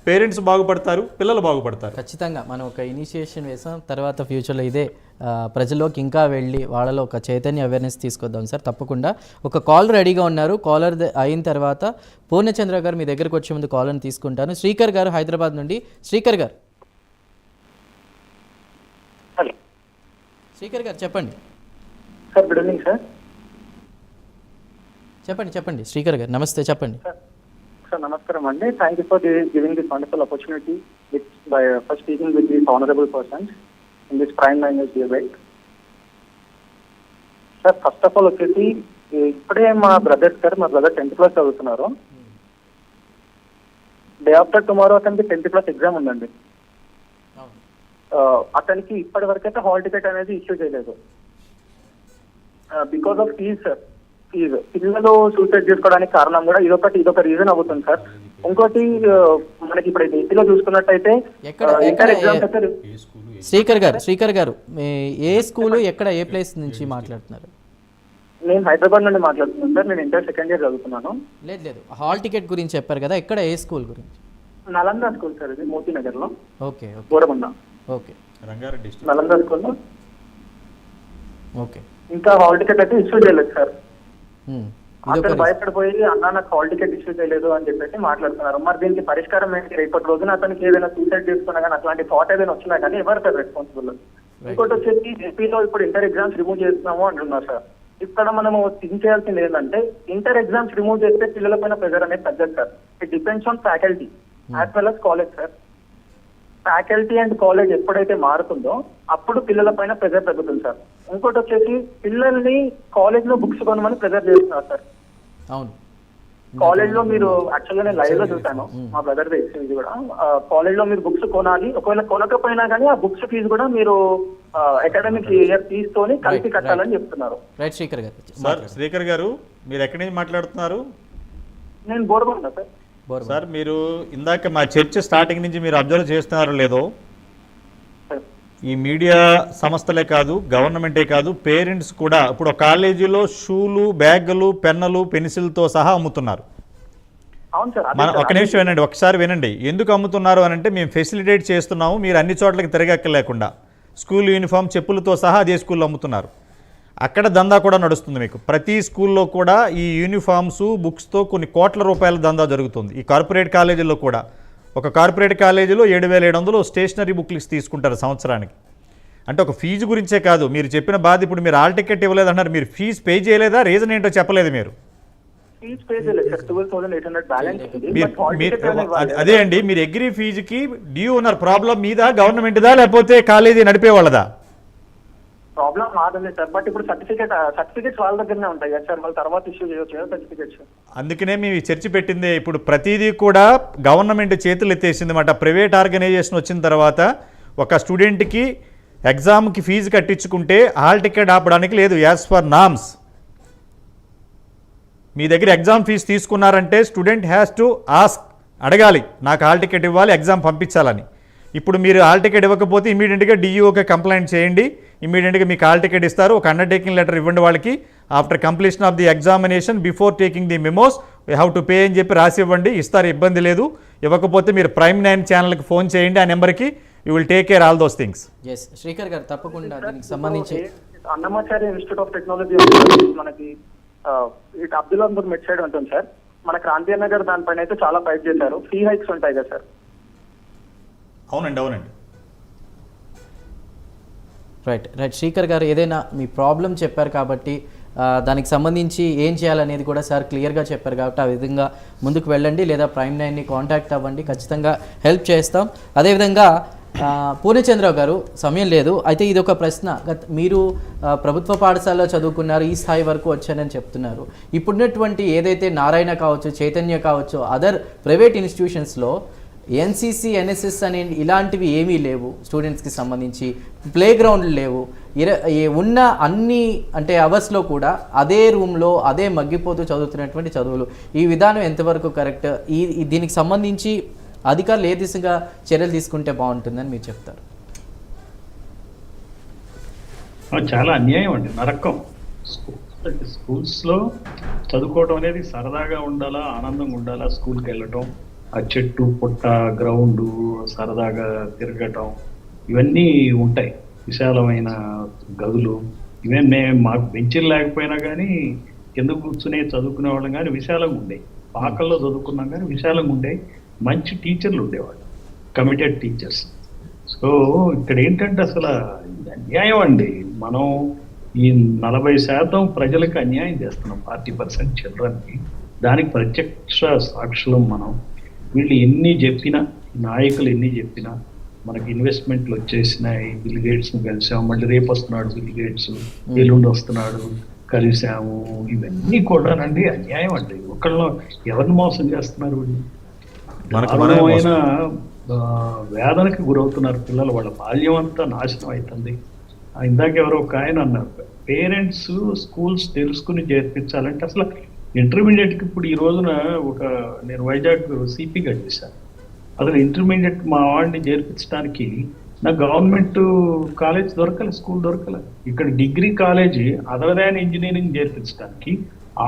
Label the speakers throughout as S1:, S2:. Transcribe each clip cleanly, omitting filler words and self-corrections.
S1: Parents బాగుపడతారు, పిల్లలు బాగుపడతారు.
S2: ఖచ్చితంగా మనం ఒక ఇనిషియేషన్ వేసాం, తర్వాత ఫ్యూచర్లో ఇదే ప్రజల్లోకి ఇంకా వెళ్ళి వాళ్ళలో ఒక చైతన్య అవేర్నెస్ తీసుకొద్దాం సార్. తప్పకుండా ఒక కాల్ రెడీగా ఉన్నారు. కాలర్ అయిన తర్వాత పూర్ణచంద్ర గారు మీ దగ్గరకు వచ్చే ముందు కాలర్ని తీసుకుంటాను. శ్రీకర్ గారు హైదరాబాద్ నుండి. శ్రీకర్ గారు చెప్పండి.
S3: Sir good evening sir.
S2: చెప్పండి శ్రీకర్ గారు, నమస్తే, చెప్పండి.
S3: సార్ నమస్కారం అండి. Thank you for giving this wonderful opportunity for speaking with this honourable persons in this prime language debate. Sir first of all వచ్చేసి ఇప్పుడే మా బ్రదర్ 10th క్లాస్ చదువుతున్నారు. డే ఆఫ్టర్ టుమారో అతనికి 10th క్లాస్ ఎగ్జామ్ ఉందండి. అతనికి ఇప్పటి వరకు అయితే హాల్ టికెట్ అనేది ఇష్యూ చేయలేదు. Because of fees sir. Fee పిల్లలు సూసైడ్ చేసుకోవడానికి కారణం కూడా ఇదొక రీజన్ అవుతుంది సార్. ఇంకోటి మనకి ఇప్పుడు ఏపీలో చూసుకున్నట్టయితే ఇంటర్ ఎగ్జామ్స్ అయితే
S2: శ్రీకర్ గారు ఏ స్కూల్, ఎక్కడ, ఏ ప్లేస్ నుంచి మాట్లాడుతున్నారు?
S3: నేను హైదరాబాద్ నుండి మాట్లాడుతున్నాను సార్. నేను ఇంటర్ సెకండ్ ఇయర్ చదువుతున్నాను.
S2: లేదు హాల్ టికెట్ గురించి చెప్పారు కదా, ఎక్కడ, ఏ స్కూల్ గురించి?
S3: నలంద స్కూల్ సార్, ఇది మోతీనగర్ లో.
S2: ఓకే
S3: గోరబండ.
S2: ఓకే,
S1: రంగారెడ్డి
S3: నలంద స్కూల్లో.
S2: ఓకే,
S3: ఇంకా హాల్ టికెట్ అయితే ఇష్యూ చేయలేదు సార్. అతను భయపడిపోయి అన్నా నాకు హాల్ టికెట్ ఇష్యూ చేయలేదు అని చెప్పేసి మాట్లాడుతున్నారు. మరి దీనికి పరిష్కారం ఏంటి? రేపటి రోజున అతనికి ఏదైనా సూసైడ్ చేసుకున్నా కానీ అట్లాంటి థాట్ ఏదైనా వచ్చినా కానీ ఎవరు సార్ రెస్పాన్సిబుల్? ఇంకోటి వచ్చేసి ఏపీలో ఇప్పుడు ఇంటర్ ఎగ్జామ్స్ రిమూవ్ చేస్తున్నాము అంటున్నారు సార్. ఇక్కడ మనము థింక్ చేయాల్సింది ఏంటంటే ఇంటర్ ఎగ్జామ్స్ రిమూవ్ చేస్తే పిల్లల పైన ప్రెజర్ అనేది తగ్గదు sir. It depends on faculty as well as college sir. Faculty and college ఎప్పుడైతే మారుతుందో అప్పుడు పిల్లల పైన ప్రెజర్ తగ్గుతుంది సార్. ఇంకోటి వచ్చేసి పిల్లల్ని కాలేజ్ లో బుక్స్ కొనమని ప్రెజర్ చేస్తున్నారు సార్.
S2: అవును,
S3: కాలేజ్ లో మీరు యాక్చువల్గా నేను లైవ్ లో చూసాను, మా బ్రదర్ ఇది కూడా. కాలేజ్ లో మీరు బుక్స్ కొనాలి, ఒకవేళ కొనకపోయినా కానీ ఆ బుక్స్ ఫీజు కూడా మీరు అకాడమిక్ ఇయర్ ఫీజు తోని కలిపి కట్టాలని చెప్తున్నారు.
S2: రైట్ శ్రీకర్ గారు.
S1: సార్ శ్రీకర్ గారు, మీరు ఎక్కడి నుంచి మాట్లాడుతున్నారు?
S3: నేను బోర్గొండ సార్.
S1: సార్ మీరు ఇందాక మా చర్చ స్టార్టింగ్ నుంచి మీరు అబ్జర్వ్ చేస్తున్నారో లేదో, ఈ మీడియా సంస్థలే కాదు, గవర్నమెంటే కాదు, పేరెంట్స్ కూడా ఇప్పుడు కాలేజీలో షూలు, బ్యాగులు, పెన్నులు, పెన్సిల్తో సహా అమ్ముతున్నారు. మన ఒక నిమిషం వినండి, ఒకసారి వినండి. ఎందుకు అమ్ముతున్నారు అని అంటే మేము ఫెసిలిటేట్ చేస్తున్నాము, మీరు అన్ని చోట్లకి తిరగక్కర్లేకుండా స్కూల్ యూనిఫామ్, చెప్పులతో సహా అదే స్కూల్లో అమ్ముతున్నారు. అక్కడ దందా కూడా నడుస్తుంది. మీకు ప్రతి స్కూల్లో కూడా ఈ యూనిఫామ్స్, బుక్స్తో కొన్ని కోట్ల రూపాయల దందా జరుగుతుంది. ఈ కార్పొరేట్ కాలేజీల్లో కూడా ఒక కార్పొరేట్ కాలేజీలో 7,700 స్టేషనరీ బుక్లు తీసుకుంటారు సంవత్సరానికి. అంటే ఒక ఫీజు గురించే కాదు, మీరు చెప్పిన బాధ. ఇప్పుడు మీరు హాల్ టికెట్ ఇవ్వలేదు అన్నారు, మీరు ఫీజు పే చేయలేదా? రీజన్ ఏంటో చెప్పలేదు మీరు. అదే అండి, మీరు అగ్రీ ఫీజుకి డ్యూ ఉన్నారు. ప్రాబ్లం మీద గవర్నమెంట్దా లేకపోతే కాలేజీ నడిపే వాళ్ళదా?
S3: ప్రాబ్లం మాదండి సార్. బట్ ఇప్పుడు సర్టిఫికేట్స్ వాళ్ళ దగ్గరనే ఉంటాయి కదా సార్, వాళ్ళ తర్వాత ఇష్యూ చేయొచ్చు సర్టిఫికేట్స్.
S1: అందుకనే మేము చర్చ పెట్టిందే. ఇప్పుడు ప్రతిదీ కూడా గవర్నమెంట్ చేతులు ఎత్తేసింది అన్నమాట. ప్రైవేట్ ఆర్గనైజేషన్ వచ్చిన తర్వాత ఒక స్టూడెంట్కి ఎగ్జామ్కి ఫీజు కట్టించుకుంటే హాల్ టికెట్ ఆపడానికి లేదు, యాజ్ ఫర్ నామ్స్. మీ దగ్గర ఎగ్జామ్ ఫీజు తీసుకున్నారంటే స్టూడెంట్ హ్యాస్ టు ఆస్క్, అడగాలి, నాకు హాల్ టికెట్ ఇవ్వాలి, ఎగ్జామ్ పంపించాలని. ఇప్పుడు మీరు హాల్ టికెట్ ఇవ్వకపోతే ఇమీడియట్గా డిఈఓకి కంప్లైంట్ చేయండి, ఇమీడియట్గా మీకు హాల్ టికెట్ ఇస్తారు. ఒక అండర్టేకింగ్ లెటర్ ఇవ్వండి వాళ్ళకి. After completion of the examination, before taking the memos, we have to pay అని చెప్పి రాసి ఇవ్వండి, ఇస్తారు, ఇబ్బంది లేదు. ఇవ్వకపోతే మీరు ప్రైమ్ 9 ఛానల్కి ఫోన్ చేయండి, ఆ నెంబర్కి. You will take care all those things.
S2: Srikar గారు తప్పకుండా దీనికి సంబంధించి
S3: అన్నమాచార్య ఇన్స్టిట్యూట్ ఆఫ్ టెక్నాలజీ మనకి ఇటు అబ్దుల్లాపూర్ మిడ్ సైడ్ ఉంటుంది సార్. మన క్రాంతి నగర్ దానిపైన అయితే చాలా ఫైట్ చేశారు. ఫీ హైక్స్ ఉంటాయి కదా సార్.
S1: అవునండి.
S2: రైట్ శ్రీకర్ గారు, ఏదైనా మీ ప్రాబ్లం చెప్పారు కాబట్టి దానికి సంబంధించి ఏం చేయాలనేది కూడా సార్ క్లియర్గా చెప్పారు కాబట్టి ఆ విధంగా ముందుకు వెళ్ళండి, లేదా ప్రైమ్ 9ని కాంటాక్ట్ అవ్వండి, ఖచ్చితంగా హెల్ప్ చేస్తాం. అదేవిధంగా పూర్ణచంద్రరావు గారు, సమయం లేదు, అయితే ఇది ఒక ప్రశ్న. మీరు ప్రభుత్వ పాఠశాలలో చదువుకున్నారు, ఈ స్థాయి వరకు వచ్చానని చెప్తున్నారు. ఇప్పుడున్నటువంటి ఏదైతే నారాయణ కావచ్చు, చైతన్య కావచ్చు, అదర్ ప్రైవేట్ ఇన్స్టిట్యూషన్స్లో ఎన్సీసీ, ఎన్ఎస్ఎస్ అనే ఇలాంటివి ఏమీ లేవు. స్టూడెంట్స్కి సంబంధించి ప్లే గ్రౌండ్లు లేవు. ఉన్న అన్ని అంటే అవర్స్లో కూడా అదే రూమ్లో అదే మగ్గిపోతూ చదువుతున్నటువంటి చదువులు. ఈ విధానం ఎంతవరకు కరెక్ట్? దీనికి సంబంధించి అధికారులు ఏ దిశగా చర్యలు తీసుకుంటే బాగుంటుందని మీరు చెప్తారు?
S4: చాలా అన్యాయం అండి, నరకం. స్కూల్స్లో చదువుకోవడం అనేది సరదాగా ఉండాలా, ఆనందంగా ఉండాలా, స్కూల్కి వెళ్ళటం, ఆ చెట్టు పుట్ట గ్రౌండ్ సరదాగా తిరగటం ఇవన్నీ ఉంటాయి. విశాలమైన గదులు ఇవన్నీ మాకు బెంచీలు లేకపోయినా కానీ కింద కూర్చునే చదువుకునే వాళ్ళం కానీ విశాలంగా ఉండేవి. పాకల్లో చదువుకున్నాం కానీ విశాలంగా ఉండేవి. మంచి టీచర్లు ఉండేవాళ్ళు, కమిటెడ్ టీచర్స్. సో ఇక్కడ ఏంటంటే అసలు అన్యాయం అండి. మనం ఈ 40% ప్రజలకు అన్యాయం చేస్తున్నాం, 40% చిల్డ్రన్కి. దానికి ప్రత్యక్ష సాక్షులం మనం. వీళ్ళు ఎన్ని చెప్పినా, నాయకులు ఎన్ని చెప్పినా, మనకి ఇన్వెస్ట్మెంట్లు వచ్చేసినాయి, బిల్ గేట్స్ కలిసాము, మళ్ళీ రేపు వస్తున్నాడు బిల్ గేట్స్, ఎల్లుండి వస్తున్నాడు కలిసాము, ఇవన్నీ కూడానండి అన్యాయం అండి. ఒకళ్ళు ఎవరిని మోసం చేస్తున్నారు వీళ్ళు? దారుణమైన వేదనకి గురవుతున్నారు పిల్లలు. వాళ్ళ బాల్యం అంతా నాశనం అవుతుంది. ఇందాక ఎవరో ఒక ఆయన అన్నారు, పేరెంట్స్ స్కూల్స్ తెలుసుకుని చేర్పించాలంటే అసలు ఇంటర్మీడియట్కి ఇప్పుడు ఈ రోజున నేను వైజాగ్ సిపిగా చేశాను. అసలు ఇంటర్మీడియట్ మా వాడిని చేర్పించడానికి నాకు గవర్నమెంట్ కాలేజ్ దొరకలే, స్కూల్ దొరకలే. ఇక్కడ degree college other than engineering చేర్పించడానికి,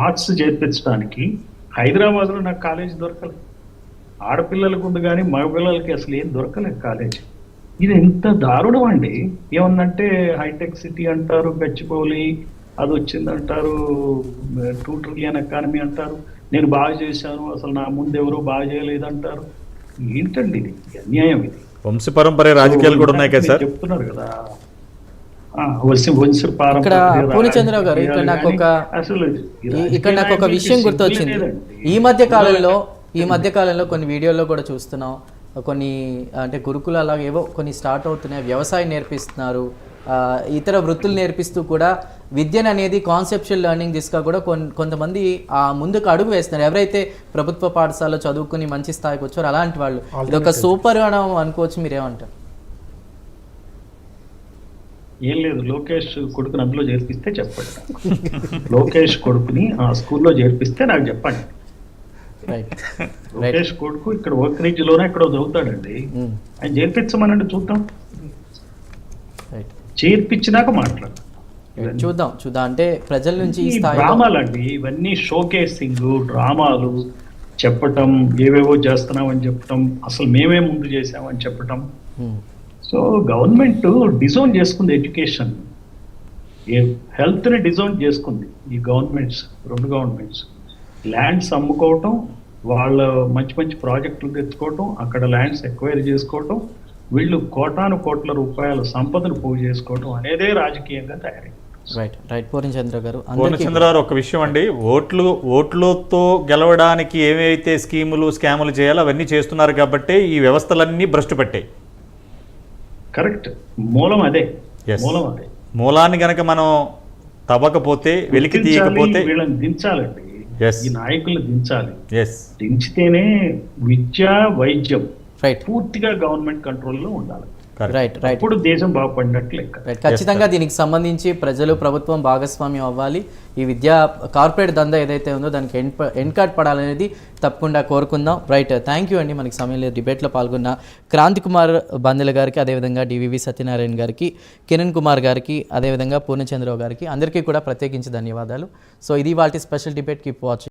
S4: ఆర్ట్స్ చేర్పించడానికి హైదరాబాద్లో నాకు కాలేజ్ దొరకలే. ఆడపిల్లలకు ఉంది కానీ మగపిల్లలకి అసలు ఏం దొరకలేదు కాలేజ్. ఇది ఎంత దారుణం అండి. ఏమన్నంటే హైటెక్ సిటీ అంటారు, గచ్చిబౌలి అది వచ్చిందంటారు, 2 ట్రిలియన్ ఎకానమీ అంటారు, నేను బాగా చేశాను, అసలు నా ముందు ఎవరో బాగా చేయలేదంటారు. ఏంటండి ఇది? అన్యాయం ఇది.
S1: వంశపరంపర రాజకీయాలు కూడా ఉన్నాయి కదా సార్,
S4: చెప్తున్నారు కదా.
S2: పూర్ణచంద్రరావు గారు, ఇక్కడ నాకు ఒక విషయం గుర్తొచ్చింది. ఈ మధ్య కాలంలో కొన్ని వీడియోల్లో కూడా చూస్తున్నాం, కొన్ని అంటే గురుకులు అలాగే ఏవో కొన్ని స్టార్ట్ అవుతున్నాయి, వ్యవసాయం నేర్పిస్తున్నారు, ఇతర వృత్తులు నేర్పిస్తూ కూడా విద్యను అనేది కాన్సెప్చువల్ లెర్నింగ్ దిశగా కూడా కొంతమంది ముందుకు అడుగు వేస్తున్నారు. ఎవరైతే ప్రభుత్వ పాఠశాలలో చదువుకుని మంచి స్థాయికి వచ్చారో అలాంటి వాళ్ళు, ఇది ఒక సూపర్ అనుకోవచ్చు. మీరేమంటారు?
S4: ఏం లేదు, లోకేష్ కొడుకుని అందులో చేర్పిస్తే చెప్పండి. లోకేష్ కొడుకుని ఆ స్కూల్లో చేర్పిస్తే నాకు చెప్పండి. లోకేష్ కొడుకు ఇక్కడ ఓక్రిడ్జ్ లోనే ఇక్కడ చదువుతాడండి, ఆయన చేర్పించమనండి చూద్దాం. చేర్పించినాక మాట్లాడతాం.
S2: చూద్దాం అంటే ప్రజల నుంచి
S4: డ్రామాలు అండి ఇవన్నీ, షోకేసింగ్ డ్రామాలు చెప్పటం, ఏవేవో చేస్తున్నామని చెప్పటం, అసలు మేమే ముందు చేసామని చెప్పటం. సో గవర్నమెంట్ డిజైన్ చేసుకుంది ఎడ్యుకేషన్, హెల్త్ ని డిజైన్ చేసుకుంది. ఈ గవర్నమెంట్స్, 2 గవర్నమెంట్స్ ల్యాండ్స్ అమ్ముకోవటం, వాళ్ళ మంచి మంచి ప్రాజెక్టులు తెచ్చుకోవటం, అక్కడ ల్యాండ్స్ ఎక్వైర్ చేసుకోవటం, వీళ్ళు కోట్ల రూపాయల సంపదను పోగు చేసుకోవటం అనేదే రాజకీయంగా తయారైంది.
S1: పూర్ణచంద్రరావు, ఒక విషయం అండి, ఓట్లతో గెలవడానికి ఏవైతే స్కాములు చేయాలో అవన్నీ చేస్తున్నారు కాబట్టి ఈ వ్యవస్థలన్నీ భ్రష్టు పట్టాయి.
S4: కరెక్ట్, మూలం అదే.
S1: మూలాన్ని గనక మనం తవ్వకపోతే, వెలికి తీయకపోతే
S4: వీళ్ళని దించాలండి, ఈ నాయకులు దించాలి. దించితేనే విద్య వైద్యం పూర్తిగా గవర్నమెంట్ కంట్రోల్లో ఉండాలి. ఇప్పుడు దేశం బాగుపడినట్లు లెక్క.
S2: ఖచ్చితంగా దీనికి సంబంధించి ప్రజలు, ప్రభుత్వం భాగస్వామ్యం అవ్వాలి. ఈ విద్యా కార్పొరేట్ దందా ఏదైతే ఉందో దానికి ఎండ్ కార్డ్ పడాలనేది తప్పకుండా కోరుకుందాం. థ్యాంక్ యూ అండి. మనకి సమయం లేదు. డిబేట్లో పాల్గొన్న క్రాంతి కుమార్ బందెల గారికి, అదేవిధంగా డివివి సత్యనారాయణ గారికి, కిరణ్ కుమార్ గారికి, అదేవిధంగా పూర్ణచంద్రరావు గారికి, అందరికీ కూడా ప్రత్యేకించి ధన్యవాదాలు. సో ఇది వాటి స్పెషల్ డిబేట్. Keep watching.